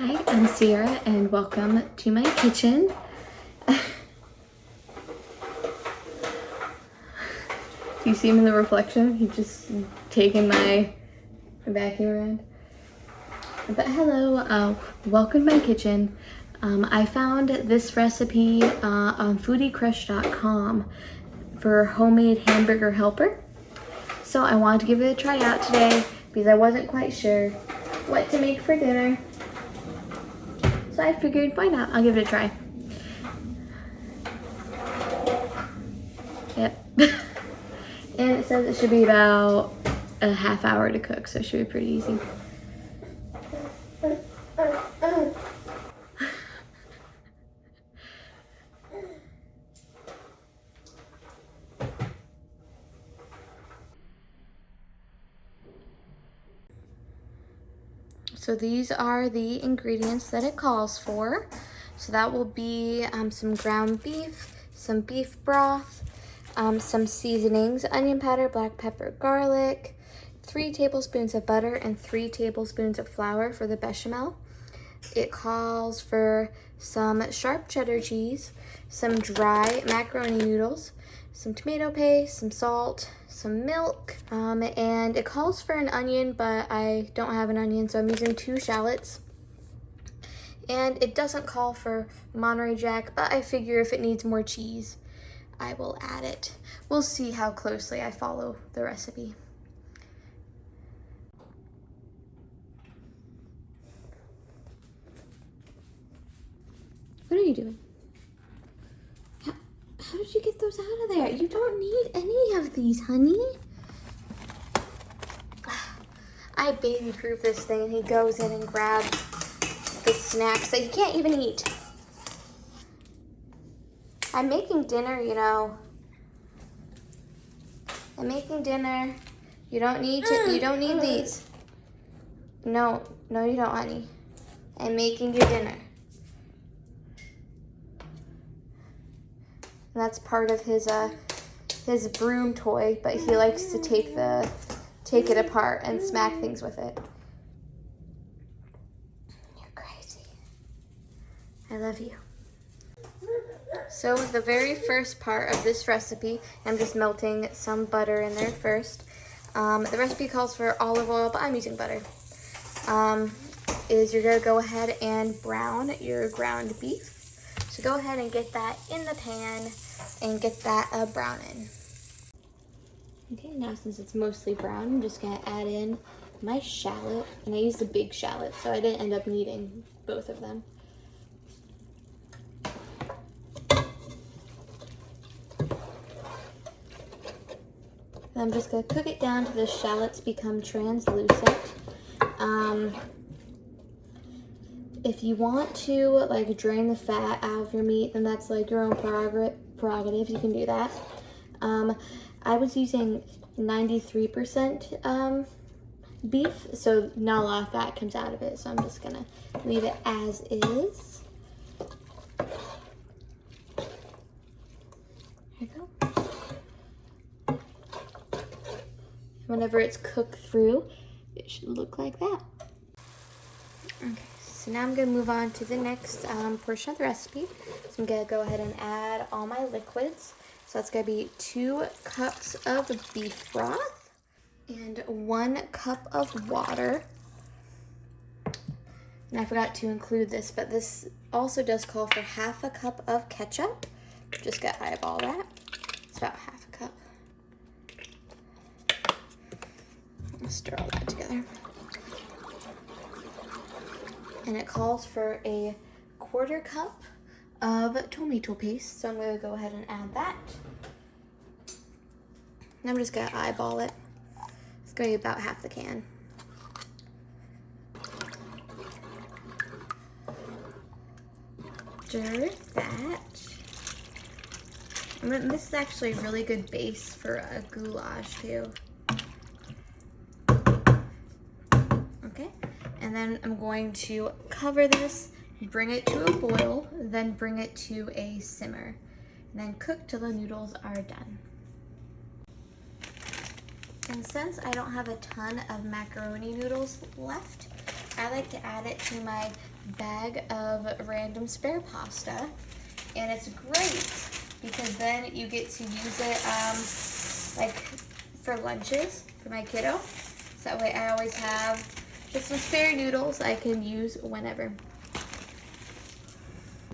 Hi, I'm Sierra and welcome to my kitchen. Do you see him in the reflection? He's just taking my vacuum around. But hello, welcome to my kitchen. I found this recipe on foodiecrush.com for homemade hamburger helper. So I wanted to give it a try out today because I wasn't quite sure what to make for dinner. So I figured, why not? I'll give it a try. Yep. And it says it should be about a half hour to cook, so it should be pretty easy. So these are the ingredients that it calls for. So that will be some ground beef, some beef broth, some seasonings, onion powder, black pepper, garlic, 3 tablespoons of butter, and 3 tablespoons of flour for the bechamel. It calls for some sharp cheddar cheese, some dry macaroni noodles, some tomato paste, some salt, some milk, and it calls for an onion, but I don't have an onion, so I'm using 2 shallots. And it doesn't call for Monterey Jack, but I figure if it needs more cheese, I will add it. We'll see how closely I follow the recipe. What are you doing? How did you get those out of there? You don't need any of these, honey. I baby-proof this thing and he goes in and grabs the snacks that he can't even eat. I'm making dinner, you know. I'm making dinner. You don't need these. No, you don't, honey. I'm making your dinner. And that's part of his broom toy, but he likes to take it apart and smack things with it. You're crazy. I love you. So the very first part of this recipe, I'm just melting some butter in there first. The recipe calls for olive oil, but I'm using butter. Is you're gonna go ahead and brown your ground beef. So go ahead and get that in the pan and get that browning. Okay, now since it's mostly brown, I'm just gonna add in my shallot, and I used a big shallot, so I didn't end up needing both of them. And I'm just gonna cook it down till the shallots become translucent. If you want to like drain the fat out of your meat, then that's like your own prerogative. You can do that. I was using 93% beef, so not a lot of fat comes out of it. So I'm just gonna leave it as is. There you go. Whenever it's cooked through, it should look like that. Okay. So now I'm going to move on to the next portion of the recipe. So I'm going to go ahead and add all my liquids. So that's going to be 2 cups of beef broth and 1 cup of water. And I forgot to include this, but this also does call for half a cup of ketchup. Just got to eyeball that. It's about half a cup. I'll stir all that together. And it calls for a 1/4 cup of tomato paste. So I'm going to go ahead and add that. And I'm just going to eyeball it. It's going to be about half the can. Stir that. And this is actually a really good base for a goulash too. Okay. And then I'm going to cover this, bring it to a boil, then bring it to a simmer, and then cook till the noodles are done. And since I don't have a ton of macaroni noodles left, I like to add it to my bag of random spare pasta, and it's great because then you get to use it like for lunches for my kiddo. So that way I always have just some spare noodles I can use whenever.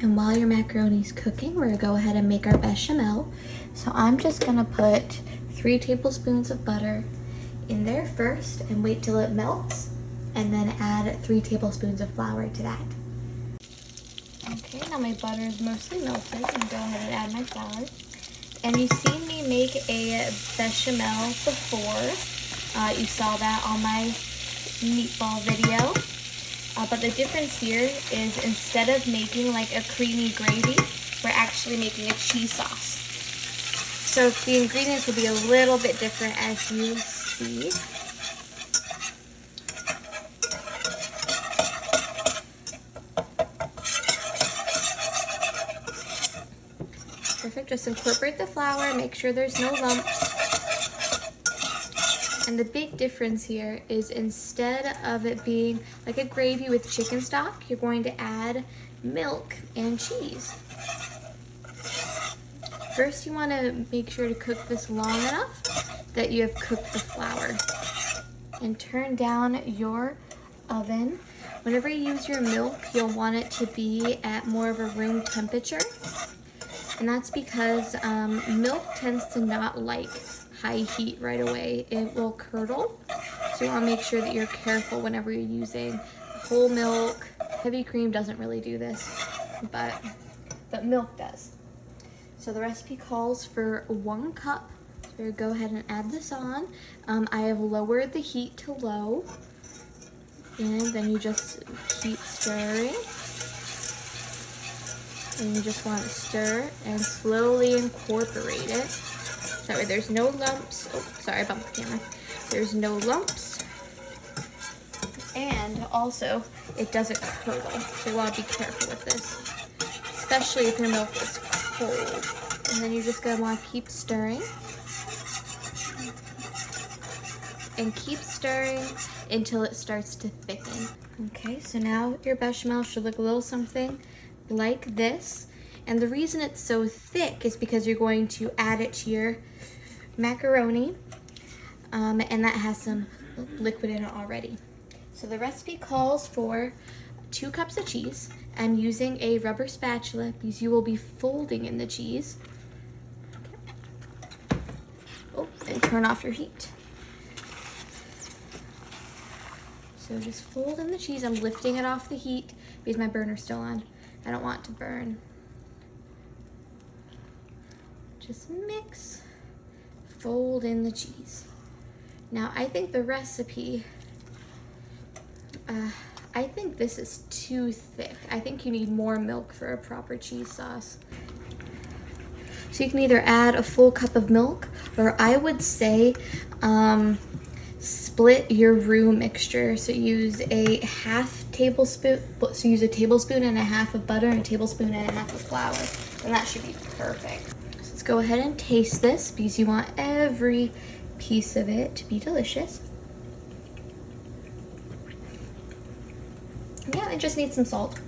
And while your macaroni's cooking, we're gonna go ahead and make our bechamel. So I'm just gonna put 3 tablespoons of butter in there first and wait till it melts, and then add 3 tablespoons of flour to that. Okay, now my butter is mostly melted. I'm gonna go ahead and add my flour. And you've seen me make a bechamel before. You saw that on my meatball video. But the difference here is instead of making like a creamy gravy, we're actually making a cheese sauce. So the ingredients will be a little bit different as you see. Perfect, just incorporate the flour, make sure there's no lumps. And the big difference here is instead of it being like a gravy with chicken stock, you're going to add milk and cheese. First, you want to make sure to cook this long enough that you have cooked the flour. And turn down your oven. Whenever you use your milk, you'll want it to be at more of a room temperature. And that's because milk tends to not like high heat right away. It will curdle. So you want to make sure that you're careful whenever you're using whole milk. Heavy cream doesn't really do this, but milk does. So the recipe calls for 1 cup. So go ahead and add this on. I have lowered the heat to low. And then you just keep stirring. And you just want to stir and slowly incorporate it. That way there's no lumps. Oh, sorry, I bumped the camera. There's no lumps. And also, it doesn't curdle. So you want to be careful with this, especially if your milk is cold. And then you're just going to want to keep stirring. And keep stirring until it starts to thicken. Okay, so now your bechamel should look a little something like this. And the reason it's so thick is because you're going to add it to your macaroni, and that has some liquid in it already. So the recipe calls for 2 cups of cheese. I'm using a rubber spatula because you will be folding in the cheese. Okay. Oh, and turn off your heat. So just fold in the cheese. I'm lifting it off the heat because my burner's still on. I don't want it to burn. Just mix, fold in the cheese. Now I think the recipe, I think this is too thick. I think you need more milk for a proper cheese sauce. So you can either add a full cup of milk, or I would say split your roux mixture. So use a half tablespoon, so use a tablespoon and a half of butter and a tablespoon and a half of flour, and that should be perfect. So let's go ahead and taste this because you want every piece of it to be delicious. Yeah, it just needs some salt.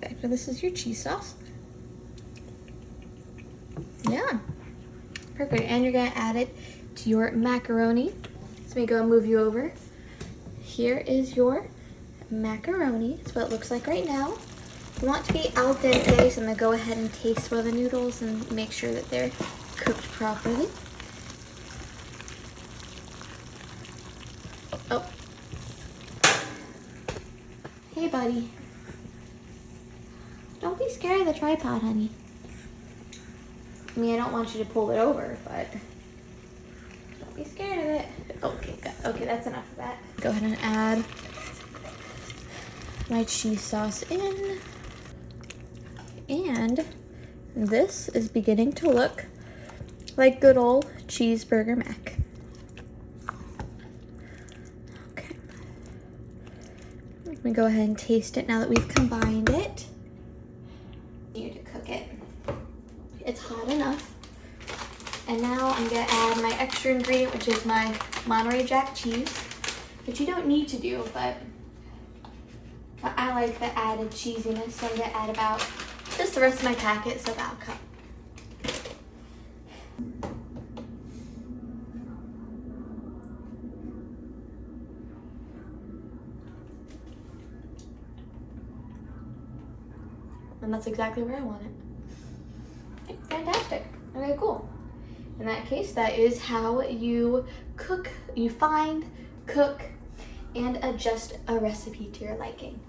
Perfect. So this is your cheese sauce. Yeah, perfect. And you're gonna add it to your macaroni. So let me go and move you over. Here is your macaroni. That's what it looks like right now. You want it to be al dente, so I'm gonna go ahead and taste one of the noodles and make sure that they're cooked properly. Oh. Hey, buddy. Don't be scared of the tripod, honey. I mean, I don't want you to pull it over, but don't be scared of it. Okay, good. Okay, that's enough of that. Go ahead and add my cheese sauce in. And this is beginning to look like good old cheeseburger mac. Okay. Let me go ahead and taste it now that we've combined it. You to cook it. It's hot enough. And now I'm gonna add my extra ingredient, which is my Monterey Jack cheese, which you don't need to do, but But I like the added cheesiness, so I'm gonna add about just the rest of my packet, so about a cup. And that's exactly where I want it. Okay, fantastic. Okay, cool. In that case, that is how you cook, you find, cook, and adjust a recipe to your liking.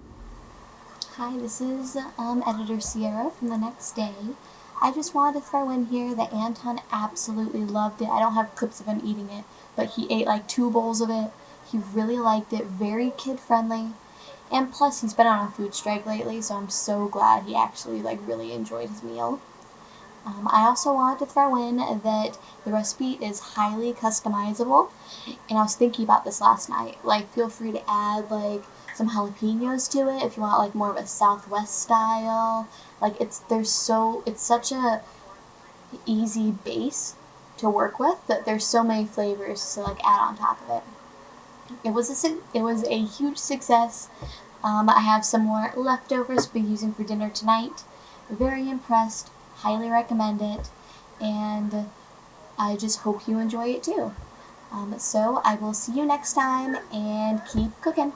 Hi, this is Editor Sierra from the next day. I just wanted to throw in here that Anton absolutely loved it. I don't have clips of him eating it, but he ate like 2 bowls of it. He really liked it, very kid-friendly. And plus, he's been on a food strike lately, so I'm so glad he actually like really enjoyed his meal. I also wanted to throw in that the recipe is highly customizable, and I was thinking about this last night. Like, feel free to add like some jalapenos to it if you want like more of a Southwest style. Like it's such a easy base to work with that there's so many flavors to like add on top of it. It was a huge success. I have some more leftovers to be using for dinner tonight. Very impressed. Highly recommend it, and I just hope you enjoy it too. So I will see you next time, and keep cooking.